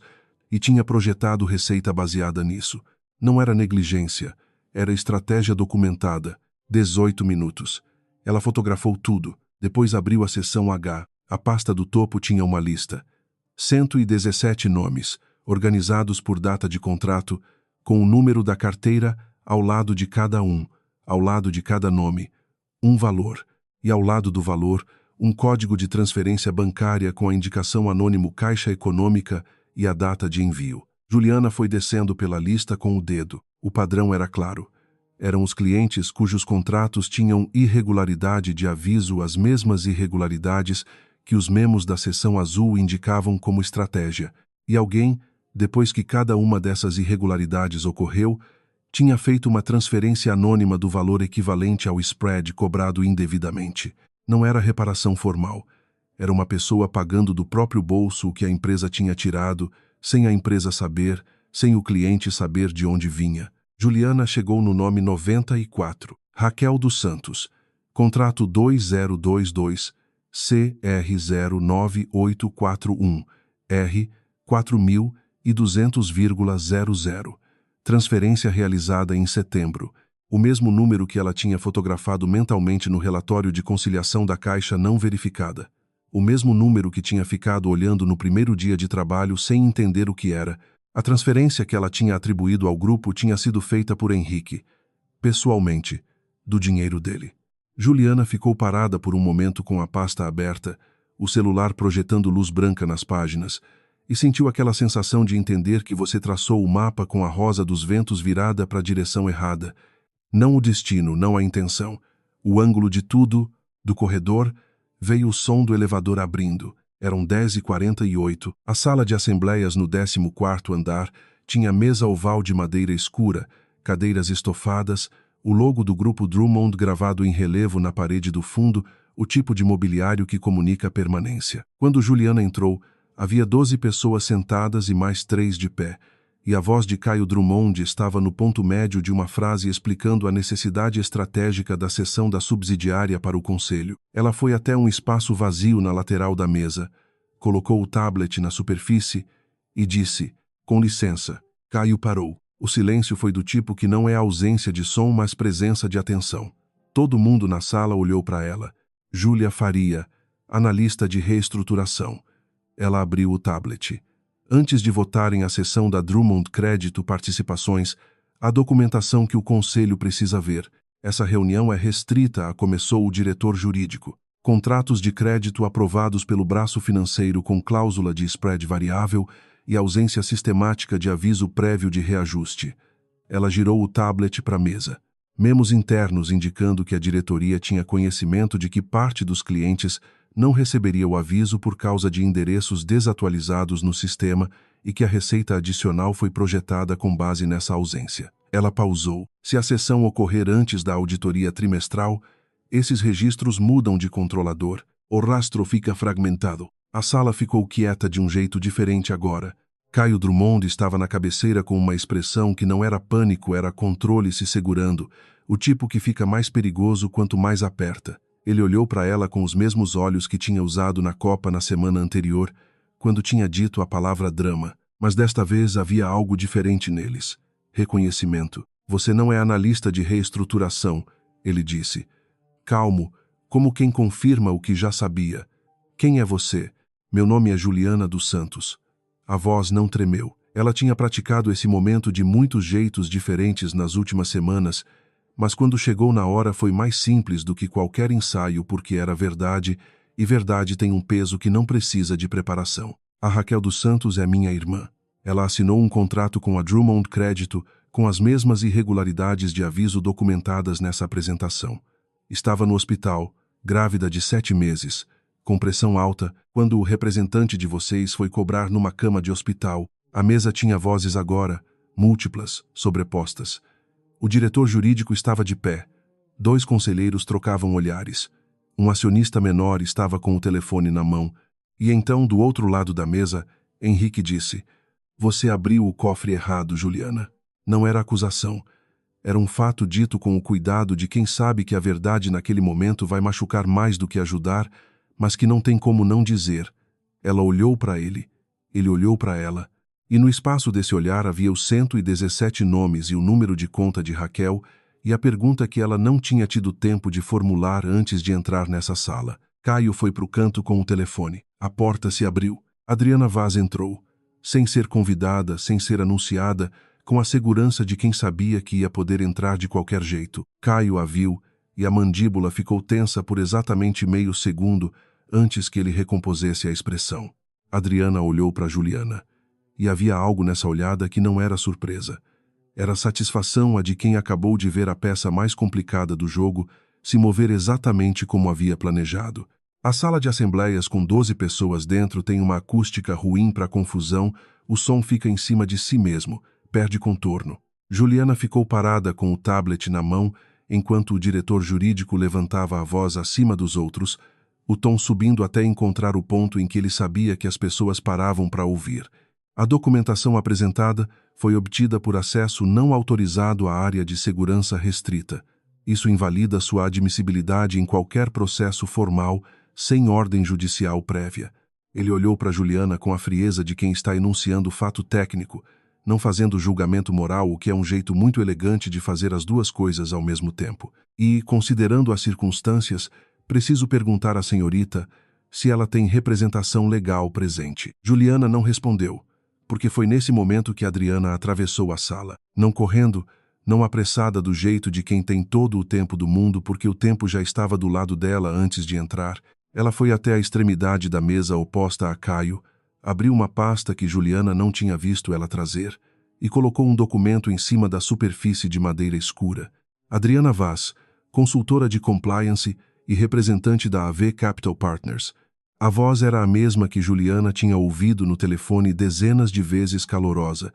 e tinha projetado receita baseada nisso. Não era negligência, era estratégia documentada. 18 minutos. Ela fotografou tudo, depois abriu a seção H. A pasta do topo tinha uma lista. 117 nomes, organizados por data de contrato, com o número da carteira ao lado de cada um, ao lado de cada nome, um valor, e ao lado do valor, um código de transferência bancária com a indicação anônimo Caixa Econômica e a data de envio. Juliana foi descendo pela lista com o dedo. O padrão era claro. Eram os clientes cujos contratos tinham irregularidade de aviso, as mesmas irregularidades que os memos da seção azul indicavam como estratégia. E alguém, depois que cada uma dessas irregularidades ocorreu, tinha feito uma transferência anônima do valor equivalente ao spread cobrado indevidamente. Não era reparação formal. Era uma pessoa pagando do próprio bolso o que a empresa tinha tirado, sem a empresa saber, sem o cliente saber de onde vinha. Juliana chegou no nome 94. Raquel dos Santos. Contrato 2022, CR09841, R 4200,00. Transferência realizada em setembro. O mesmo número que ela tinha fotografado mentalmente no relatório de conciliação da Caixa não verificada. O mesmo número que tinha ficado olhando no primeiro dia de trabalho sem entender o que era. A transferência que ela tinha atribuído ao grupo tinha sido feita por Henrique, pessoalmente, do dinheiro dele. Juliana ficou parada por um momento com a pasta aberta, o celular projetando luz branca nas páginas, e sentiu aquela sensação de entender que você traçou o mapa com a rosa dos ventos virada para a direção errada. Não o destino, não a intenção. O ângulo de tudo, do corredor, veio o som do elevador abrindo. Eram 10h48. A sala de assembleias no 14º andar tinha mesa oval de madeira escura, cadeiras estofadas, o logo do grupo Drummond gravado em relevo na parede do fundo, o tipo de mobiliário que comunica permanência. Quando Juliana entrou, havia 12 pessoas sentadas e mais 3 de pé, e a voz de Caio Drummond estava no ponto médio de uma frase explicando a necessidade estratégica da cessão da subsidiária para o conselho. Ela foi até um espaço vazio na lateral da mesa, colocou o tablet na superfície e disse, com licença. Caio parou. O silêncio foi do tipo que não é ausência de som, mas presença de atenção. Todo mundo na sala olhou para ela. Júlia Faria, analista de reestruturação. Ela abriu o tablet. Antes de votarem a sessão da Drummond Crédito Participações, a documentação que o conselho precisa ver. Essa reunião é restrita, começou o diretor jurídico. Contratos de crédito aprovados pelo braço financeiro com cláusula de spread variável e ausência sistemática de aviso prévio de reajuste. Ela girou o tablet para a mesa. Memos internos indicando que a diretoria tinha conhecimento de que parte dos clientes não receberia o aviso por causa de endereços desatualizados no sistema e que a receita adicional foi projetada com base nessa ausência. Ela pausou. Se a sessão ocorrer antes da auditoria trimestral, esses registros mudam de controlador. O rastro fica fragmentado. A sala ficou quieta de um jeito diferente agora. Caio Drummond estava na cabeceira com uma expressão que não era pânico, era controle se segurando, o tipo que fica mais perigoso quanto mais aperta. Ele olhou para ela com os mesmos olhos que tinha usado na Copa na semana anterior, quando tinha dito a palavra drama. Mas desta vez havia algo diferente neles. Reconhecimento. Você não é analista de reestruturação, ele disse. Calmo, como quem confirma o que já sabia. Quem é você? Meu nome é Juliana dos Santos. A voz não tremeu. Ela tinha praticado esse momento de muitos jeitos diferentes nas últimas semanas, mas quando chegou na hora foi mais simples do que qualquer ensaio porque era verdade, e verdade tem um peso que não precisa de preparação. A Raquel dos Santos é minha irmã. Ela assinou um contrato com a Drummond Crédito com as mesmas irregularidades de aviso documentadas nessa apresentação. Estava no hospital, grávida de 7 meses, com pressão alta, quando o representante de vocês foi cobrar numa cama de hospital. A mesa tinha vozes agora, múltiplas, sobrepostas. O diretor jurídico estava de pé. 2 conselheiros trocavam olhares. Um acionista menor estava com o telefone na mão. E então, do outro lado da mesa, Henrique disse: Você abriu o cofre errado, Juliana. Não era acusação. Era um fato dito com o cuidado de quem sabe que a verdade naquele momento vai machucar mais do que ajudar, mas que não tem como não dizer. Ela olhou para ele. Ele olhou para ela. E no espaço desse olhar havia os 117 nomes e o número de conta de Raquel e a pergunta que ela não tinha tido tempo de formular antes de entrar nessa sala. Caio foi para o canto com o telefone. A porta se abriu. Adriana Vaz entrou. Sem ser convidada, sem ser anunciada, com a segurança de quem sabia que ia poder entrar de qualquer jeito. Caio a viu e a mandíbula ficou tensa por exatamente meio segundo antes que ele recompusesse a expressão. Adriana olhou para Juliana. E havia algo nessa olhada que não era surpresa. Era satisfação a de quem acabou de ver a peça mais complicada do jogo se mover exatamente como havia planejado. A sala de assembleias com 12 pessoas dentro tem uma acústica ruim para confusão, o som fica em cima de si mesmo, perde contorno. Juliana ficou parada com o tablet na mão, enquanto o diretor jurídico levantava a voz acima dos outros, o tom subindo até encontrar o ponto em que ele sabia que as pessoas paravam para ouvir. A documentação apresentada foi obtida por acesso não autorizado à área de segurança restrita. Isso invalida sua admissibilidade em qualquer processo formal, sem ordem judicial prévia. Ele olhou para Juliana com a frieza de quem está enunciando fato técnico, não fazendo julgamento moral, o que é um jeito muito elegante de fazer as duas coisas ao mesmo tempo. E, considerando as circunstâncias, preciso perguntar à senhorita se ela tem representação legal presente. Juliana não respondeu, porque foi nesse momento que Adriana atravessou a sala, não correndo, não apressada do jeito de quem tem todo o tempo do mundo porque o tempo já estava do lado dela antes de entrar. Ela foi até a extremidade da mesa oposta a Caio, abriu uma pasta que Juliana não tinha visto ela trazer e colocou um documento em cima da superfície de madeira escura. Adriana Vaz, consultora de compliance e representante da AV Capital Partners. A voz era a mesma que Juliana tinha ouvido no telefone dezenas de vezes, calorosa,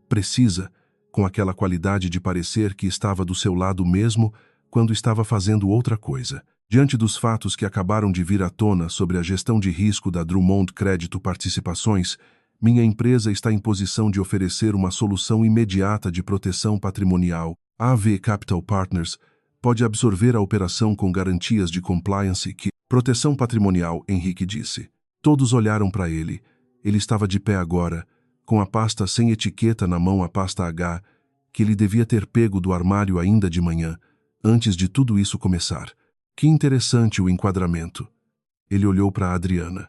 precisa, com aquela qualidade de parecer que estava do seu lado mesmo quando estava fazendo outra coisa. Diante dos fatos que acabaram de vir à tona sobre a gestão de risco da Drummond Crédito Participações, minha empresa está em posição de oferecer uma solução imediata de proteção patrimonial. A AV Capital Partners pode absorver a operação com garantias de compliance que... Proteção patrimonial, Henrique disse. Todos olharam para ele. Ele estava de pé agora, com a pasta sem etiqueta na mão, a pasta H, que ele devia ter pego do armário ainda de manhã, antes de tudo isso começar. Que interessante o enquadramento. Ele olhou para Adriana.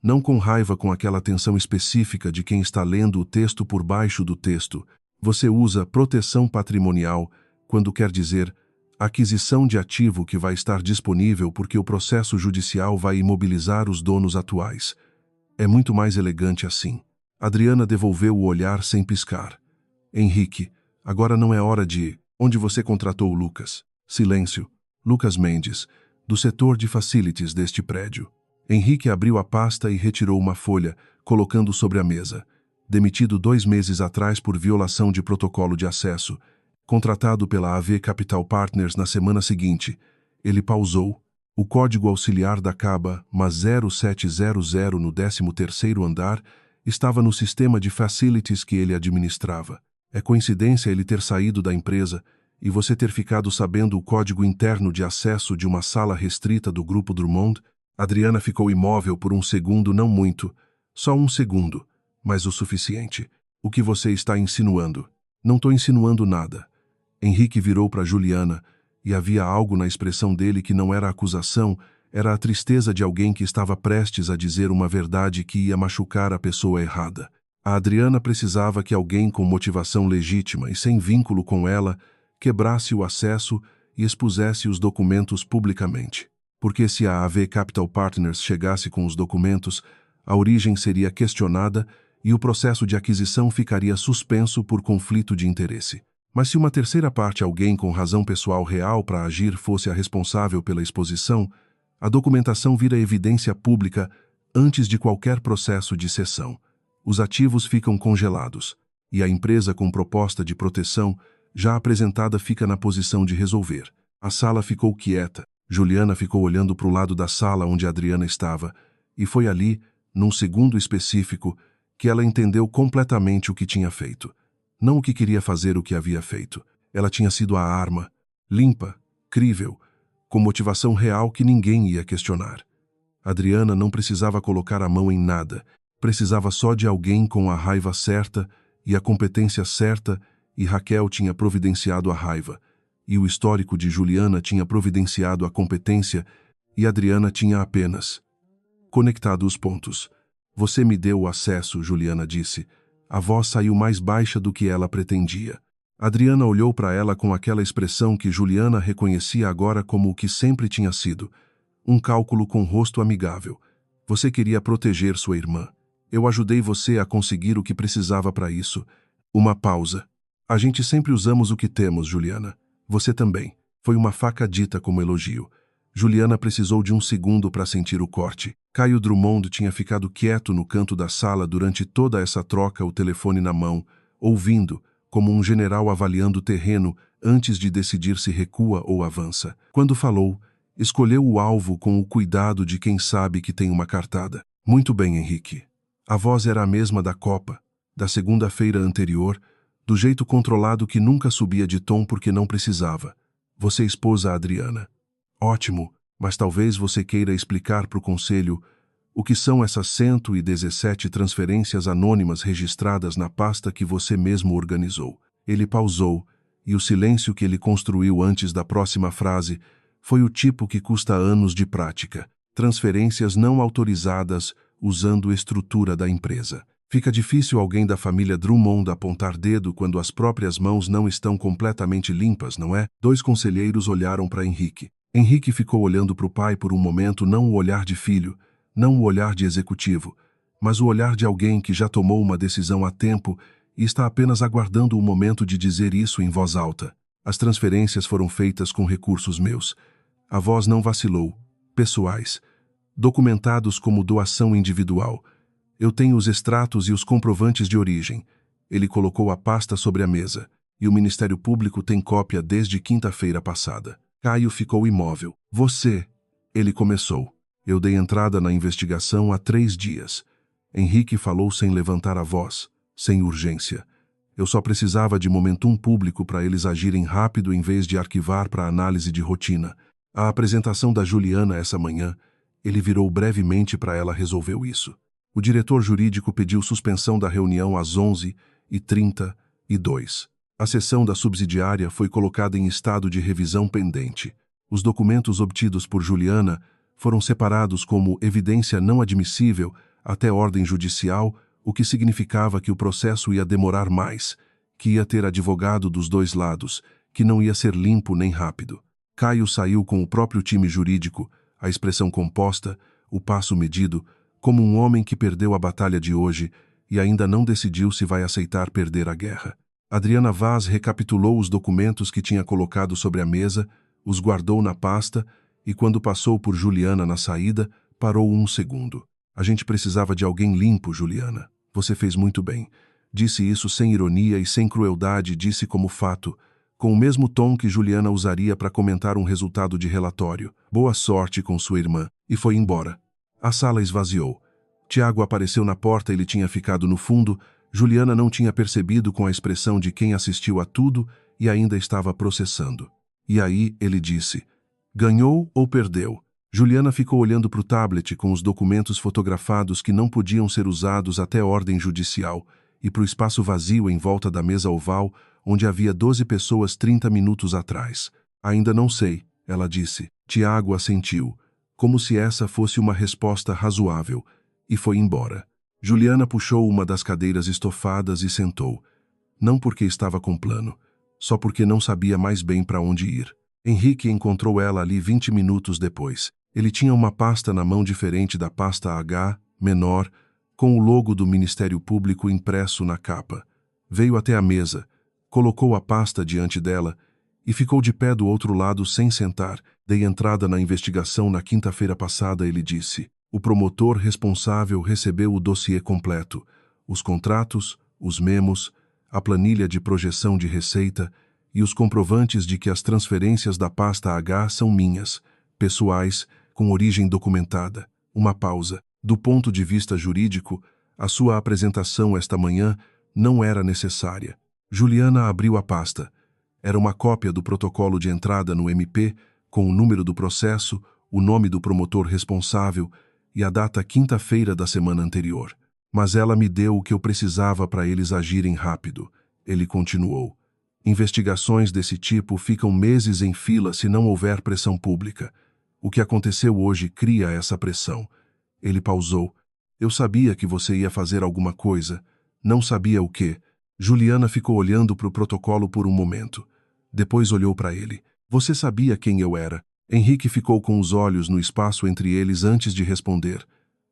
Não com raiva, com aquela atenção específica de quem está lendo o texto por baixo do texto. Você usa proteção patrimonial quando quer dizer aquisição de ativo que vai estar disponível porque o processo judicial vai imobilizar os donos atuais. É muito mais elegante assim. Adriana devolveu o olhar sem piscar. Henrique, agora não é hora de... Onde você contratou o Lucas? Silêncio. Lucas Mendes, do setor de facilities deste prédio. Henrique abriu a pasta e retirou uma folha, colocando sobre a mesa. Demitido 2 meses atrás por violação de protocolo de acesso. Contratado pela AV Capital Partners na semana seguinte. Ele pausou. O código auxiliar da caba, mas 0700 no 13º andar, estava no sistema de facilities que ele administrava. É coincidência ele ter saído da empresa e você ter ficado sabendo o código interno de acesso de uma sala restrita do Grupo Drummond? Adriana ficou imóvel por um segundo, não muito. Só um segundo, mas o suficiente. O que você está insinuando? Não estou insinuando nada. Henrique virou para Juliana e havia algo na expressão dele que não era acusação, era a tristeza de alguém que estava prestes a dizer uma verdade que ia machucar a pessoa errada. A Adriana precisava que alguém com motivação legítima e sem vínculo com ela quebrasse o acesso e expusesse os documentos publicamente. Porque se a AV Capital Partners chegasse com os documentos, a origem seria questionada e o processo de aquisição ficaria suspenso por conflito de interesse. Mas se uma terceira parte, alguém com razão pessoal real para agir, fosse a responsável pela exposição, a documentação vira evidência pública antes de qualquer processo de cessão. Os ativos ficam congelados e a empresa com proposta de proteção já apresentada fica na posição de resolver. A sala ficou quieta. Juliana ficou olhando para o lado da sala onde Adriana estava, e foi ali, num segundo específico, que ela entendeu completamente o que tinha feito. Não o que queria fazer, o que havia feito. Ela tinha sido a arma, limpa, crível, com motivação real que ninguém ia questionar. Adriana não precisava colocar a mão em nada, precisava só de alguém com a raiva certa e a competência certa, e Raquel tinha providenciado a raiva. E o histórico de Juliana tinha providenciado a competência e Adriana tinha apenas conectado os pontos. Você me deu o acesso, Juliana disse. A voz saiu mais baixa do que ela pretendia. Adriana olhou para ela com aquela expressão que Juliana reconhecia agora como o que sempre tinha sido. Um cálculo com rosto amigável. Você queria proteger sua irmã. Eu ajudei você a conseguir o que precisava para isso. Uma pausa. A gente sempre usamos o que temos, Juliana. Você também. Foi uma faca dita como elogio. Juliana precisou de um segundo para sentir o corte. Caio Drummond tinha ficado quieto no canto da sala durante toda essa troca, o telefone na mão, ouvindo, como um general avaliando o terreno antes de decidir se recua ou avança. Quando falou, escolheu o alvo com o cuidado de quem sabe que tem uma cartada. Muito bem, Henrique. A voz era a mesma da Copa, da segunda-feira anterior, do jeito controlado que nunca subia de tom porque não precisava. Você expôs a Adriana. Ótimo, mas talvez você queira explicar para o conselho o que são essas 117 transferências anônimas registradas na pasta que você mesmo organizou. Ele pausou, e o silêncio que ele construiu antes da próxima frase foi o tipo que custa anos de prática. Transferências não autorizadas usando estrutura da empresa. Fica difícil alguém da família Drummond apontar dedo quando as próprias mãos não estão completamente limpas, não é? 2 conselheiros olharam para Henrique. Henrique ficou olhando para o pai por um momento, não o olhar de filho, não o olhar de executivo, mas o olhar de alguém que já tomou uma decisão há tempo e está apenas aguardando o momento de dizer isso em voz alta. As transferências foram feitas com recursos meus. A voz não vacilou. Pessoais. Documentados como doação individual. Eu tenho os extratos e os comprovantes de origem. Ele colocou a pasta sobre a mesa, e o Ministério Público tem cópia desde quinta-feira passada. Caio ficou imóvel. Você, ele começou. Eu dei entrada na investigação há 3 dias. Henrique falou sem levantar a voz, sem urgência. Eu só precisava de momentum público para eles agirem rápido em vez de arquivar para análise de rotina. A apresentação da Juliana essa manhã, ele virou brevemente para ela, resolveu isso. O diretor jurídico pediu suspensão da reunião às 11h32. A sessão da subsidiária foi colocada em estado de revisão pendente. Os documentos obtidos por Juliana foram separados como evidência não admissível até ordem judicial, o que significava que o processo ia demorar mais, que ia ter advogado dos dois lados, que não ia ser limpo nem rápido. Caio saiu com o próprio time jurídico, a expressão composta, o passo medido, como um homem que perdeu a batalha de hoje e ainda não decidiu se vai aceitar perder a guerra. Adriana Vaz recapitulou os documentos que tinha colocado sobre a mesa, os guardou na pasta e, quando passou por Juliana na saída, parou um segundo. A gente precisava de alguém limpo, Juliana. Você fez muito bem. Disse isso sem ironia e sem crueldade, disse como fato, com o mesmo tom que Juliana usaria para comentar um resultado de relatório. Boa sorte com sua irmã. E foi embora. A sala esvaziou. Tiago apareceu na porta e ele tinha ficado no fundo. Juliana não tinha percebido com a expressão de quem assistiu a tudo e ainda estava processando. E aí ele disse: ganhou ou perdeu? Juliana ficou olhando para o tablet com os documentos fotografados que não podiam ser usados até ordem judicial e para o espaço vazio em volta da mesa oval onde havia 12 pessoas 30 minutos atrás. Ainda não sei, ela disse. Tiago assentiu, como se essa fosse uma resposta razoável, e foi embora. Juliana puxou uma das cadeiras estofadas e sentou. Não porque estava com plano, só porque não sabia mais bem para onde ir. Henrique encontrou ela ali 20 minutos depois. Ele tinha uma pasta na mão diferente da pasta H, menor, com o logo do Ministério Público impresso na capa. Veio até a mesa, colocou a pasta diante dela e ficou de pé do outro lado sem sentar. Dei entrada na investigação na quinta-feira passada, ele disse. O promotor responsável recebeu o dossiê completo, os contratos, os memos, a planilha de projeção de receita e os comprovantes de que as transferências da pasta H são minhas, pessoais, com origem documentada. Uma pausa. Do ponto de vista jurídico, a sua apresentação esta manhã não era necessária. Juliana abriu a pasta. Era uma cópia do protocolo de entrada no MP, com o número do processo, o nome do promotor responsável e a data quinta-feira da semana anterior. Mas ela me deu o que eu precisava para eles agirem rápido. Ele continuou. Investigações desse tipo ficam meses em fila se não houver pressão pública. O que aconteceu hoje cria essa pressão. Ele pausou. Eu sabia que você ia fazer alguma coisa. Não sabia o quê. Juliana ficou olhando para o protocolo por um momento. Depois olhou para ele. Você sabia quem eu era. Henrique ficou com os olhos no espaço entre eles antes de responder.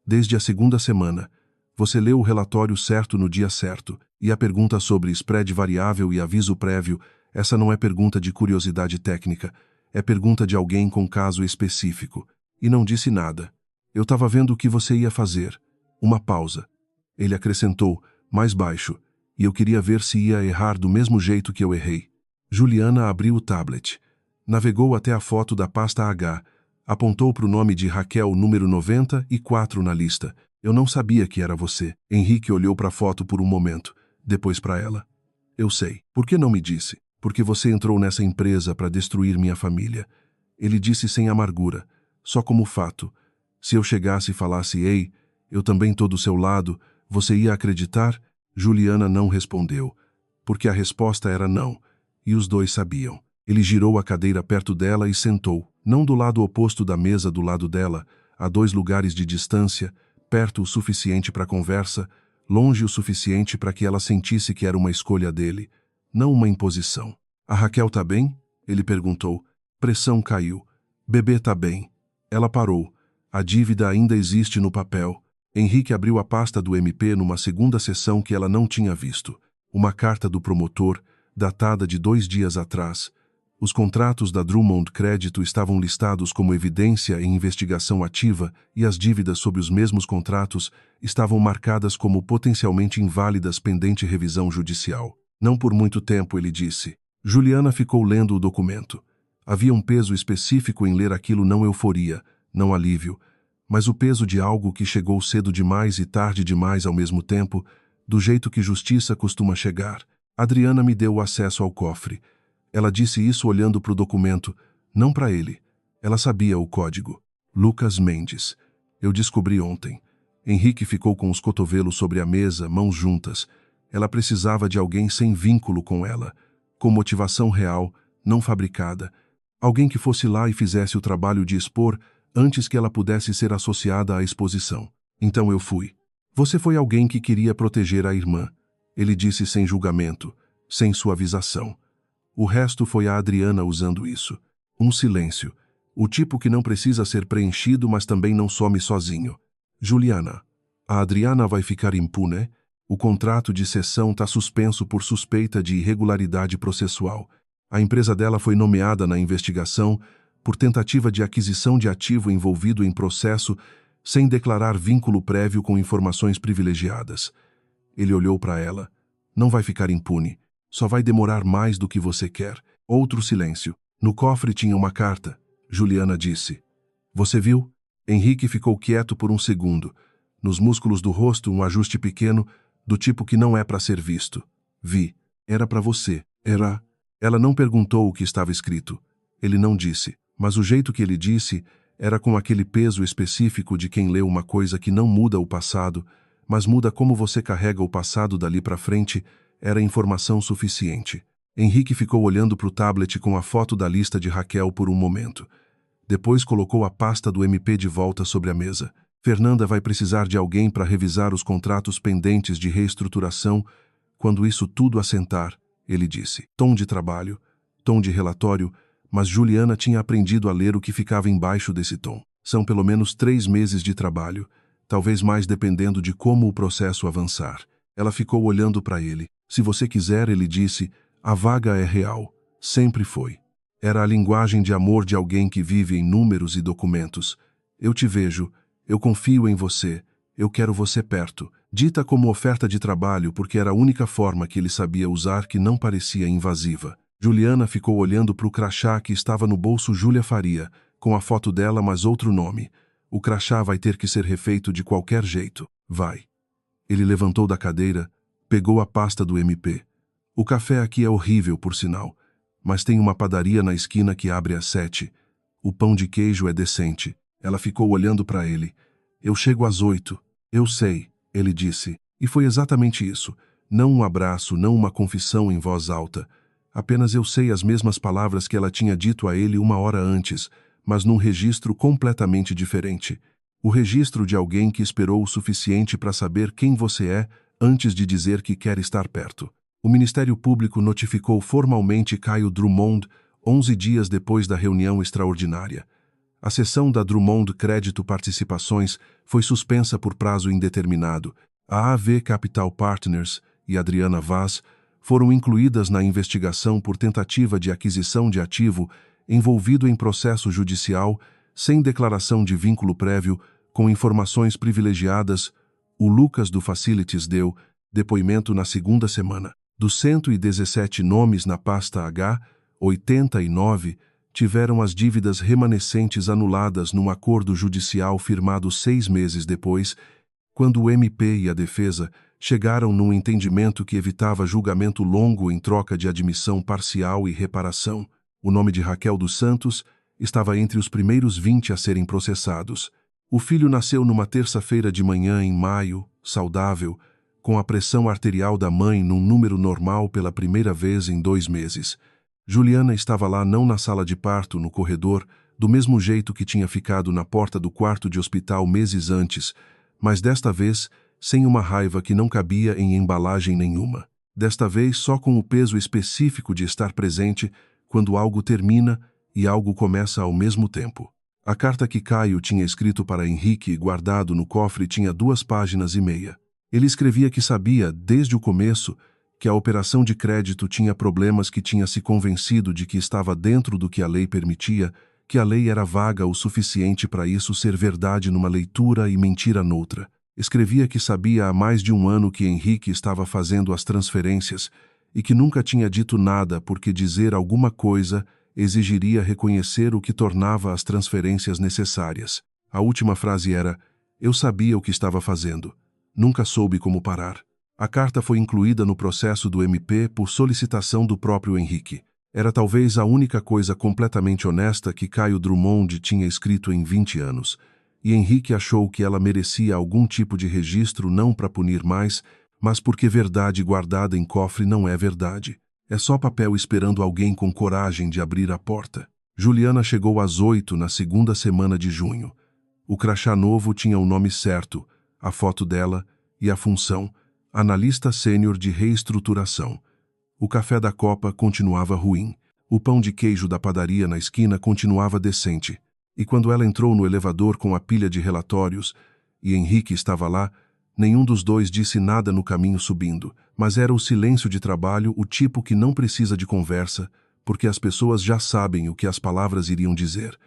Desde a segunda semana. Você leu o relatório certo no dia certo. E a pergunta sobre spread variável e aviso prévio, essa não é pergunta de curiosidade técnica. É pergunta de alguém com caso específico. E não disse nada. Eu estava vendo o que você ia fazer. Uma pausa. Ele acrescentou, mais baixo, e eu queria ver se ia errar do mesmo jeito que eu errei. Juliana abriu o tablet. Navegou até a foto da pasta H. Apontou para o nome de Raquel, número 94 na lista. Eu não sabia que era você. Henrique olhou para a foto por um momento, depois para ela. Eu sei. Por que não me disse? Porque você entrou nessa empresa para destruir minha família. Ele disse sem amargura, só como fato. Se eu chegasse e falasse, ei, eu também tô do seu lado, você ia acreditar? Juliana não respondeu, porque a resposta era não, e os dois sabiam. Ele girou a cadeira perto dela e sentou, não do lado oposto da mesa do lado dela, a 2 lugares de distância, perto o suficiente para conversa, longe o suficiente para que ela sentisse que era uma escolha dele, não uma imposição. A Raquel tá bem? Ele perguntou. Pressão caiu. Bebê tá bem. Ela parou. A dívida ainda existe no papel. Henrique abriu a pasta do MP numa segunda sessão que ela não tinha visto. Uma carta do promotor, datada de 2 dias atrás. Os contratos da Drummond Crédito estavam listados como evidência em investigação ativa e as dívidas sob os mesmos contratos estavam marcadas como potencialmente inválidas pendente revisão judicial. Não por muito tempo, ele disse. Juliana ficou lendo o documento. Havia um peso específico em ler aquilo, não euforia, não alívio, mas o peso de algo que chegou cedo demais e tarde demais ao mesmo tempo, do jeito que justiça costuma chegar. Adriana me deu o acesso ao cofre. Ela disse isso olhando para o documento, não para ele. Ela sabia o código. Lucas Mendes. Eu descobri ontem. Henrique ficou com os cotovelos sobre a mesa, mãos juntas. Ela precisava de alguém sem vínculo com ela, com motivação real, não fabricada. Alguém que fosse lá e fizesse o trabalho de expor, antes que ela pudesse ser associada à exposição. Então eu fui. Você foi alguém que queria proteger a irmã. Ele disse sem julgamento, sem suavização. O resto foi a Adriana usando isso. Um silêncio. O tipo que não precisa ser preenchido, mas também não some sozinho. Juliana. A Adriana vai ficar impune? O contrato de cessão está suspenso por suspeita de irregularidade processual. A empresa dela foi nomeada na investigação por tentativa de aquisição de ativo envolvido em processo sem declarar vínculo prévio com informações privilegiadas. Ele olhou para ela. Não vai ficar impune. Só vai demorar mais do que você quer. Outro silêncio. No cofre tinha uma carta. Juliana disse. Você viu? Henrique ficou quieto por um segundo. Nos músculos do rosto, um ajuste pequeno, do tipo que não é para ser visto. Vi. Era para você. Era... Ela não perguntou o que estava escrito. Ele não disse. Mas o jeito que ele disse era com aquele peso específico de quem lê uma coisa que não muda o passado, mas muda como você carrega o passado dali para frente. Era informação suficiente. Henrique ficou olhando para o tablet com a foto da lista de Raquel por um momento. Depois colocou a pasta do MP de volta sobre a mesa. Fernanda vai precisar de alguém para revisar os contratos pendentes de reestruturação quando isso tudo assentar, ele disse. Tom de trabalho, tom de relatório, mas Juliana tinha aprendido a ler o que ficava embaixo desse tom. São pelo menos 3 meses de trabalho, talvez mais dependendo de como o processo avançar. Ela ficou olhando para ele. Se você quiser, ele disse, a vaga é real. Sempre foi. Era a linguagem de amor de alguém que vive em números e documentos. Eu te vejo, eu confio em você, eu quero você perto. Dita como oferta de trabalho porque era a única forma que ele sabia usar que não parecia invasiva. Juliana ficou olhando para o crachá que estava no bolso Júlia Faria, com a foto dela mas outro nome. O crachá vai ter que ser refeito de qualquer jeito. Vai. Ele levantou da cadeira, pegou a pasta do MP. O café aqui é horrível, por sinal, mas tem uma padaria na esquina que abre às 7. O pão de queijo é decente. Ela ficou olhando para ele. Eu chego às 8. Eu sei, ele disse. E foi exatamente isso. Não um abraço, não uma confissão em voz alta. Apenas eu sei as mesmas palavras que ela tinha dito a ele 1 hora antes, mas num registro completamente diferente. O registro de alguém que esperou o suficiente para saber quem você é antes de dizer que quer estar perto. O Ministério Público notificou formalmente Caio Drummond 11 dias depois da reunião extraordinária. A sessão da Drummond Crédito Participações foi suspensa por prazo indeterminado. A AV Capital Partners e Adriana Vaz foram incluídas na investigação por tentativa de aquisição de ativo envolvido em processo judicial sem declaração de vínculo prévio com informações privilegiadas. O Lucas do Facilities deu depoimento na segunda semana. Dos 117 nomes na pasta H, 89 tiveram as dívidas remanescentes anuladas num acordo judicial firmado 6 meses depois, quando o MP e a defesa chegaram num entendimento que evitava julgamento longo em troca de admissão parcial e reparação. O nome de Raquel dos Santos estava entre os primeiros 20 a serem processados. O filho nasceu numa terça-feira de manhã em maio, saudável, com a pressão arterial da mãe num número normal pela primeira vez em 2 meses. Juliana estava lá não na sala de parto, no corredor, do mesmo jeito que tinha ficado na porta do quarto de hospital meses antes, mas desta vez sem uma raiva que não cabia em embalagem nenhuma. Desta vez só com o peso específico de estar presente quando algo termina e algo começa ao mesmo tempo. A carta que Caio tinha escrito para Henrique, guardado no cofre, tinha 2 páginas e meia. Ele escrevia que sabia, desde o começo, que a operação de crédito tinha problemas, que tinha se convencido de que estava dentro do que a lei permitia, que a lei era vaga o suficiente para isso ser verdade numa leitura e mentira noutra. Escrevia que sabia há mais de 1 ano que Henrique estava fazendo as transferências e que nunca tinha dito nada porque dizer alguma coisa exigiria reconhecer o que tornava as transferências necessárias. A última frase era: eu sabia o que estava fazendo. Nunca soube como parar. A carta foi incluída no processo do MP por solicitação do próprio Henrique. Era talvez a única coisa completamente honesta que Caio Drummond tinha escrito em 20 anos. E Henrique achou que ela merecia algum tipo de registro, não para punir mais, mas porque verdade guardada em cofre não é verdade. É só papel esperando alguém com coragem de abrir a porta. Juliana chegou às 8 na segunda semana de junho. O crachá novo tinha o nome certo, a foto dela e a função, analista sênior de reestruturação. O café da copa continuava ruim. O pão de queijo da padaria na esquina continuava decente. E quando ela entrou no elevador com a pilha de relatórios, e Henrique estava lá, nenhum dos dois disse nada no caminho subindo, mas era o silêncio de trabalho, o tipo que não precisa de conversa, porque as pessoas já sabem o que as palavras iriam dizer.